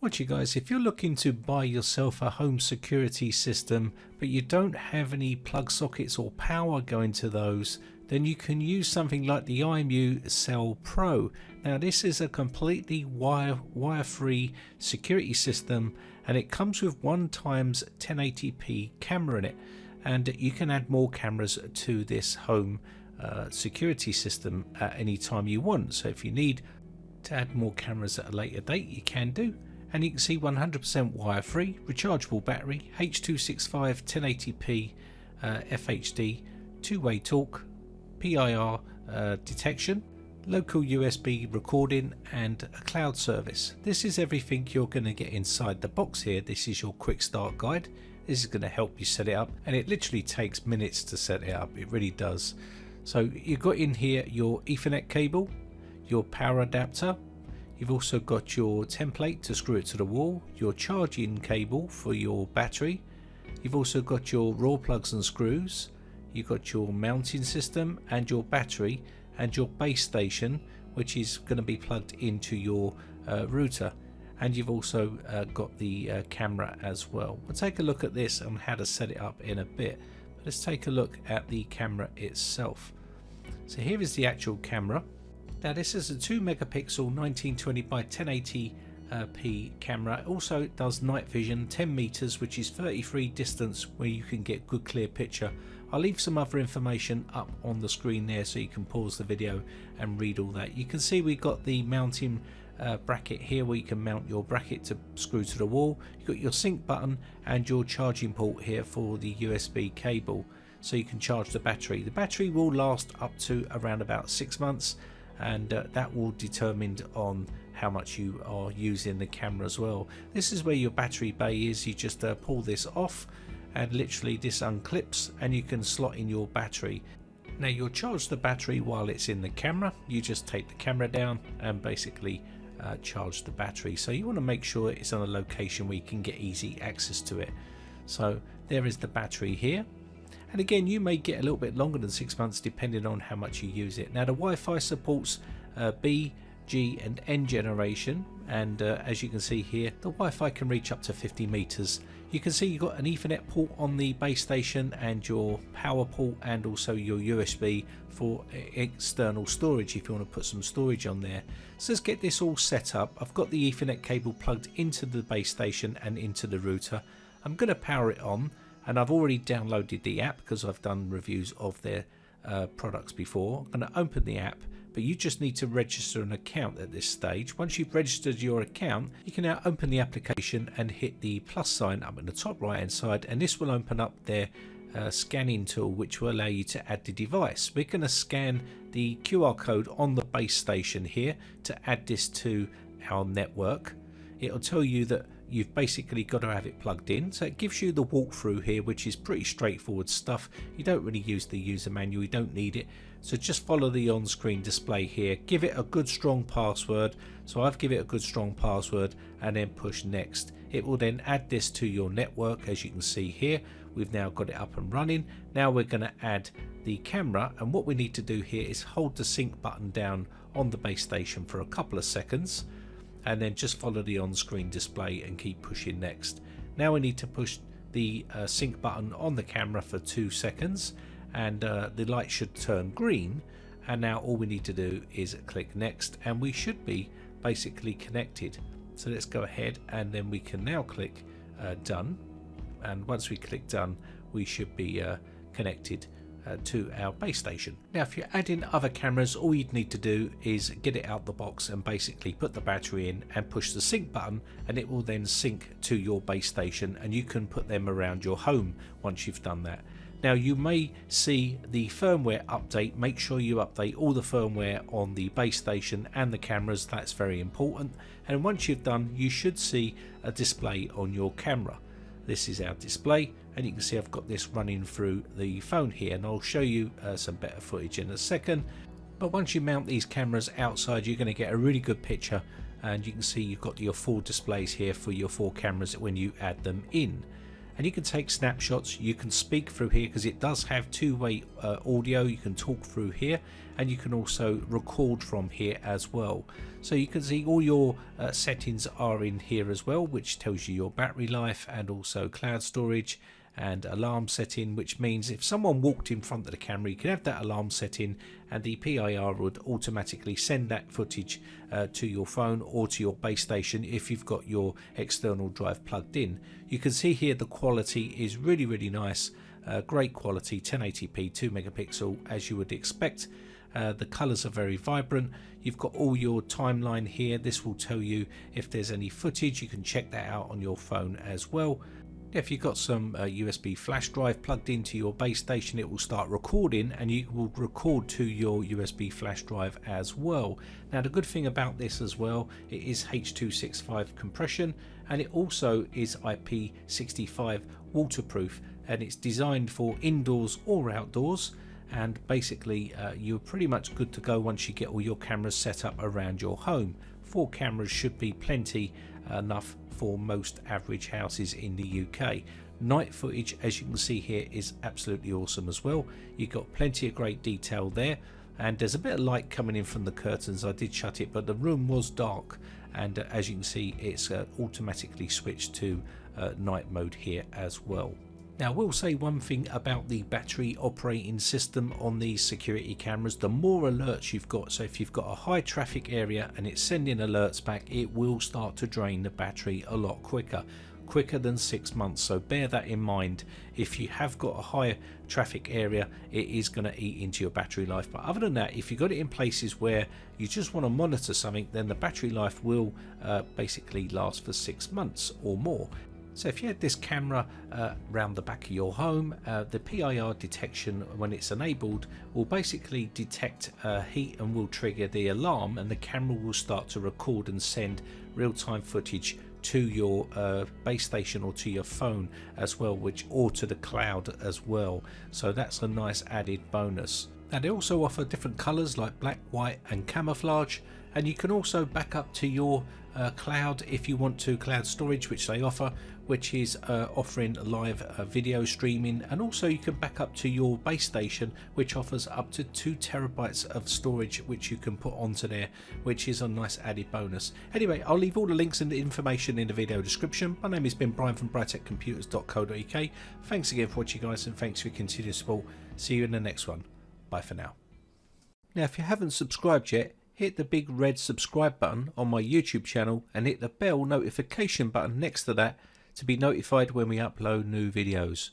Watch you guys, if you're looking to buy yourself a home security system but you don't have any plug sockets or power going to those, then you can use something like the Imou Cell Pro. Now this is a completely wire-free security system, and it comes with 1x 1080p camera in it, and you can add more cameras to this home security system at any time you want. So if you need to add more cameras at a later date, you can do. And you can see 100% wire-free, rechargeable battery, H.265 1080p FHD, two-way talk, PIR detection, local USB recording, and a cloud service. This is everything you're going to get inside the box here. This is your quick start guide. This is going to help you set it up, and it literally takes minutes to set it up. It really does. So you've got in here your Ethernet cable, your power adapter. You've also got your template to screw it to the wall, your charging cable for your battery. You've also got your raw plugs and screws. You've got your mounting system and your battery and your base station, which is going to be plugged into your router. And you've also got the camera as well. We'll take a look at this and how to set it up in a bit. But let's take a look at the camera itself. So here is the actual camera. Now this is a 2 megapixel 1920 by 1080p camera. It also does night vision, 10 meters, which is 33 distance, where you can get good clear picture. I'll leave some other information up on the screen there so you can pause the video and read all that. You can see we've got the mounting bracket here where you can mount your bracket to screw to the wall. You've got your sync button and your charging port here for the USB cable, so you can charge the battery. The battery will last up to around about 6 months, and that will determine on how much you are using the camera as well. This is where your battery bay is. You just pull this off and literally this unclips and you can slot in your battery. Now you'll charge the battery while it's in the camera. You just take the camera down and basically charge the battery. So you want to make sure it's on a location where you can get easy access to it. So there is the battery here. And again, you may get a little bit longer than 6 months depending on how much you use it. Now the Wi-Fi supports B, G and N generation, and as you can see here, the Wi-Fi can reach up to 50 meters. You can see you've got an Ethernet port on the base station and your power port, and also your USB for external storage if you want to put some storage on there. So let's get this all set up. I've got the Ethernet cable plugged into the base station and into the router. I'm going to power it on, and I've already downloaded the app because I've done reviews of their products before. I'm going to open the app, but you just need to register an account at this stage. Once you've registered your account, you can now open the application and hit the plus sign up in the top right hand side, and this will open up their scanning tool, which will allow you to add the device. We're going to scan the QR code on the base station here to add this to our network. It'll tell you that you've basically got to have it plugged in, so it gives you the walkthrough here, which is pretty straightforward stuff. You don't really use the user manual, you don't need it, so just follow the on-screen display here. Give it a good strong password. So I've given it a good strong password and then push next. It will then add this to your network. As you can see here, we've now got it up and running. Now we're going to add the camera, and what we need to do here is hold the sync button down on the base station for a couple of seconds, and then just follow the on-screen display and keep pushing next. Now we need to push the sync button on the camera for 2 seconds, and the light should turn green, and now all we need to do is click next, and we should be basically connected. So let's go ahead, and then we can now click done, and once we click done, we should be connected to our base station. Now if you're adding other cameras, all you'd need to do is get it out the box and basically put the battery in and push the sync button, and it will then sync to your base station, and you can put them around your home once you've done that. Now you may see the firmware update. Make sure you update all the firmware on the base station and the cameras. That's very important. And once you've done, you should see a display on your camera. This is our display, and you can see I've got this running through the phone here, and I'll show you some better footage in a second. But once you mount these cameras outside, you're going to get a really good picture, and you can see you've got your full displays here for your 4 cameras when you add them in. and you can take snapshots. You can speak through here because it does have two-way audio. You can talk through here, and you can also record from here as well. So you can see all your settings are in here as well, which tells you your battery life and also cloud storage and alarm setting, which means if someone walked in front of the camera, you can have that alarm setting and the PIR would automatically send that footage to your phone or to your base station if you've got your external drive plugged in. You can see here the quality is really nice, great quality, 1080p 2 megapixel as you would expect. The colors are very vibrant. You've got all your timeline here. This will tell you if there's any footage. You can check that out on your phone as well. If you've got some USB flash drive plugged into your base station, it will start recording and you will record to your USB flash drive as well. Now the good thing about this as well, it is H.265 compression and it also is IP65 waterproof, and it's designed for indoors or outdoors. And basically you're pretty much good to go once you get all your cameras set up around your home. 4 cameras should be plenty enough for most average houses in the UK. Night footage, as you can see here, is absolutely awesome as well. You've got plenty of great detail there, and there's a bit of light coming in from the curtains. I did shut it, but the room was dark, and as you can see, it's automatically switched to night mode here as well. Now, I will say one thing about the battery operating system on these security cameras. The more alerts you've got, so if you've got a high traffic area and it's sending alerts back, it will start to drain the battery a lot quicker than 6 months. So bear that in mind. If you have got a high traffic area, it is going to eat into your battery life. But other than that, if you've got it in places where you just want to monitor something, then the battery life will basically last for 6 months or more. So if you had this camera round the back of your home, the PIR detection, when it's enabled, will basically detect heat and will trigger the alarm, and the camera will start to record and send real-time footage to your base station or to your phone as well, or to the cloud as well. So that's a nice added bonus. Now they also offer different colors like black, white and camouflage, and you can also back up to your cloud if you want to, cloud storage, which they offer, which is offering live video streaming, and also you can back up to your base station, which offers up to 2 terabytes of storage, which you can put onto there, which is a nice added bonus. Anyway, I'll leave all the links and the information in the video description. My name has been Brian from briteccomputers.co.uk. Thanks again for watching, guys, and thanks for your continued support. See you in the next one. Bye for now. Now, if you haven't subscribed yet, hit the big red subscribe button on my YouTube channel and hit the bell notification button next to that to be notified when we upload new videos.